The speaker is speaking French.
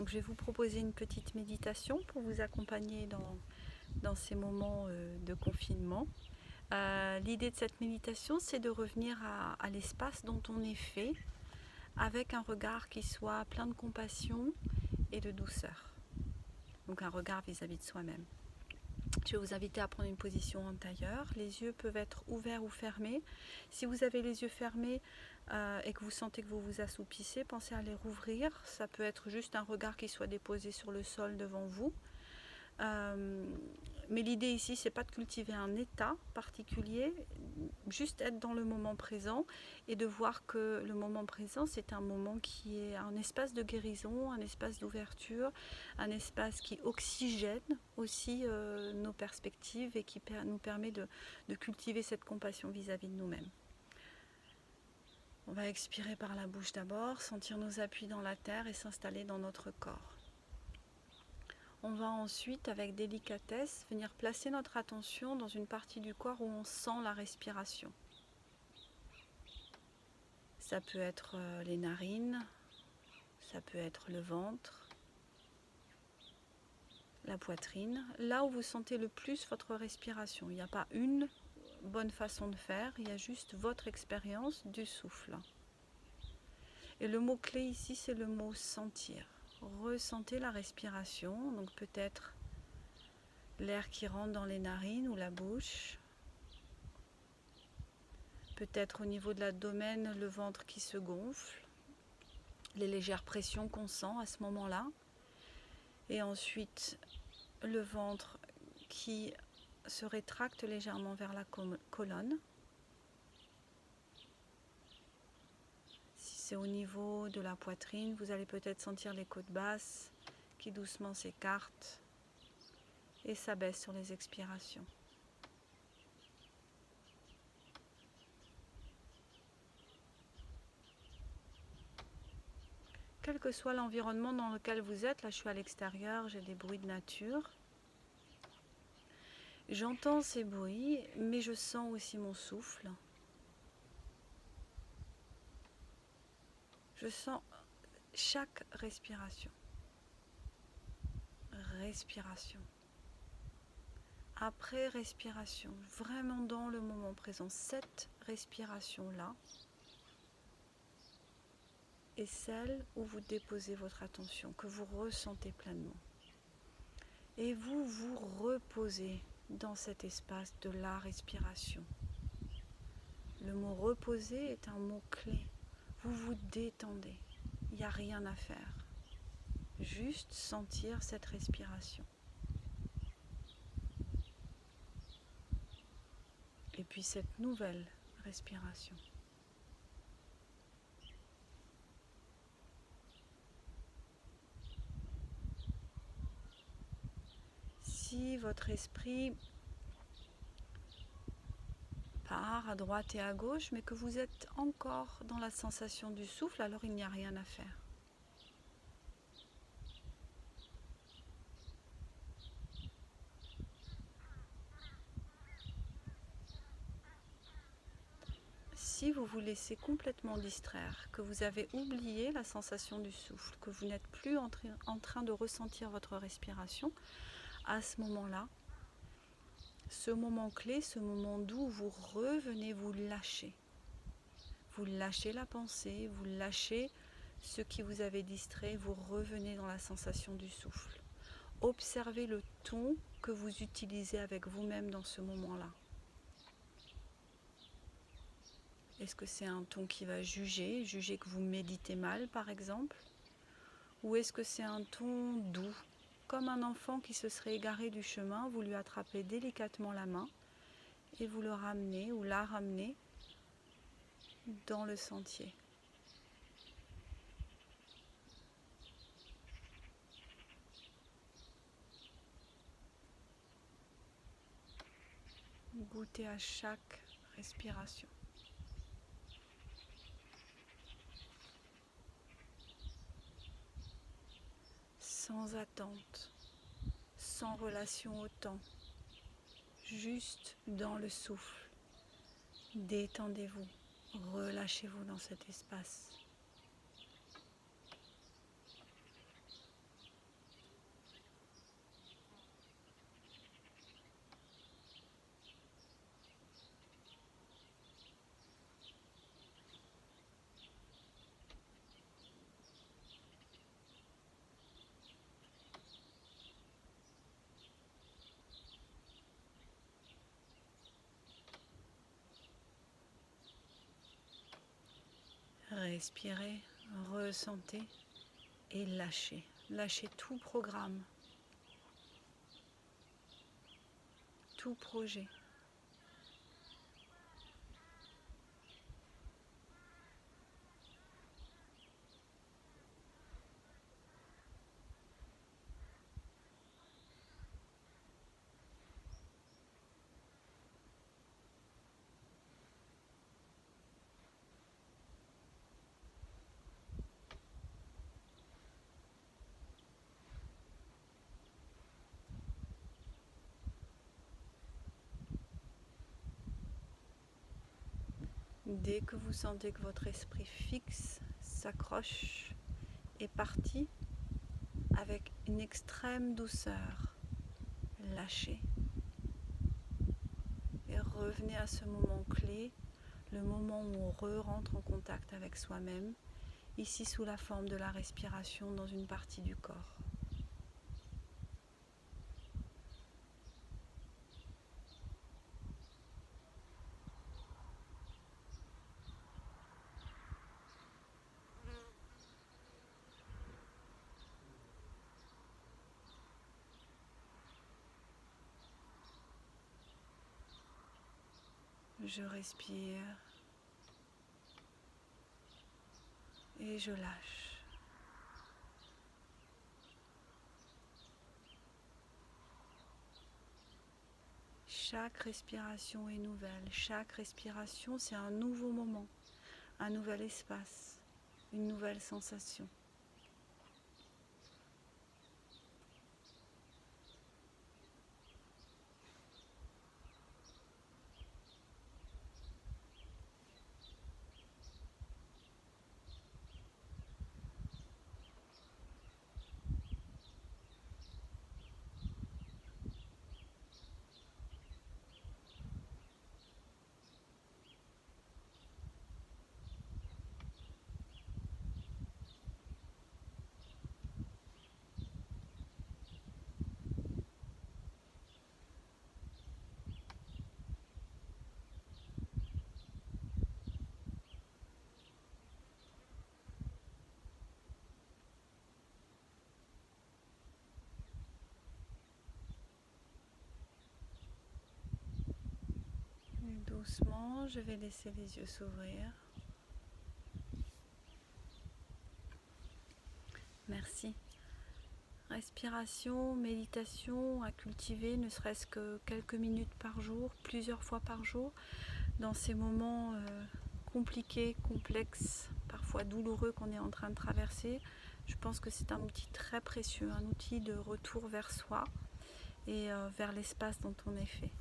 Donc, je vais vous proposer une petite méditation pour vous accompagner dans ces moments de confinement. L'idée de cette méditation, c'est de revenir à l'espace dont on est fait, avec un regard qui soit plein de compassion et de douceur. Donc un regard vis-à-vis de soi-même. Je vais vous inviter à prendre une position en tailleur. Les yeux peuvent être ouverts ou fermés. Si vous avez les yeux fermés et que vous sentez que vous vous assoupissez, pensez à les rouvrir. Ça peut être juste un regard qui soit déposé sur le sol devant vous. Mais l'idée ici, c'est pas de cultiver un état particulier, juste être dans le moment présent et de voir que le moment présent, c'est un moment qui est un espace de guérison, un espace d'ouverture, un espace qui oxygène aussi nos perspectives et qui nous permet de cultiver cette compassion vis-à-vis de nous-mêmes. On va expirer par la bouche d'abord, sentir nos appuis dans la terre et s'installer dans notre corps. On va ensuite, avec délicatesse, venir placer notre attention dans une partie du corps où on sent la respiration. Ça peut être les narines, ça peut être le ventre, la poitrine, là où vous sentez le plus votre respiration. Il n'y a pas une bonne façon de faire, il y a juste votre expérience du souffle. Et le mot-clé ici, c'est le mot sentir. Ressentez la respiration, donc peut-être l'air qui rentre dans les narines ou la bouche. Peut-être au niveau de l'abdomen, le ventre qui se gonfle, les légères pressions qu'on sent à ce moment-là. Et ensuite, le ventre qui se rétracte légèrement vers la colonne. Si c'est au niveau de la poitrine, vous allez peut-être sentir les côtes basses qui doucement s'écartent et s'abaissent sur les expirations. Quel que soit l'environnement dans lequel vous êtes, là je suis à l'extérieur, j'ai des bruits de nature. J'entends ces bruits, mais je sens aussi mon souffle. Je sens chaque respiration. Respiration. Après respiration, vraiment dans le moment présent, cette respiration-là est celle où vous déposez votre attention, que vous ressentez pleinement. Et vous vous reposez dans cet espace de la respiration. Le mot reposer est un mot clé. Vous vous détendez. Il n'y a rien à faire. Juste sentir cette respiration. Et puis cette nouvelle respiration. Si votre esprit part à droite et à gauche, mais que vous êtes encore dans la sensation du souffle, alors il n'y a rien à faire. Si vous vous laissez complètement distraire, que vous avez oublié la sensation du souffle, que vous n'êtes plus en train de ressentir votre respiration, à ce moment-là, ce moment clé, ce moment doux, vous revenez vous lâcher. Vous lâchez la pensée, vous lâchez ce qui vous avait distrait, vous revenez dans la sensation du souffle. Observez le ton que vous utilisez avec vous-même dans ce moment-là. Est-ce que c'est un ton qui va juger que vous méditez mal par exemple? Ou est-ce que c'est un ton doux, comme un enfant qui se serait égaré du chemin, vous lui attrapez délicatement la main et vous le ramenez ou la ramenez dans le sentier. Goûtez à chaque respiration. Sans attente, sans relation au temps, juste dans le souffle. Détendez-vous, relâchez-vous dans cet espace. Respirez, ressentez et lâchez. Lâchez tout programme, tout projet. Dès que vous sentez que votre esprit fixe, s'accroche, est parti, avec une extrême douceur, lâchez. Et revenez à ce moment clé, le moment où on re-rentre en contact avec soi-même, ici sous la forme de la respiration dans une partie du corps. Je respire et je lâche. Chaque respiration est nouvelle. Chaque respiration, c'est un nouveau moment, un nouvel espace, une nouvelle sensation. Et doucement, je vais laisser les yeux s'ouvrir. Merci. Respiration, méditation à cultiver, ne serait-ce que quelques minutes par jour, plusieurs fois par jour, dans ces moments compliqués, complexes, parfois douloureux qu'on est en train de traverser. Je pense que c'est un outil très précieux, un outil de retour vers soi et vers l'espace dont on est fait.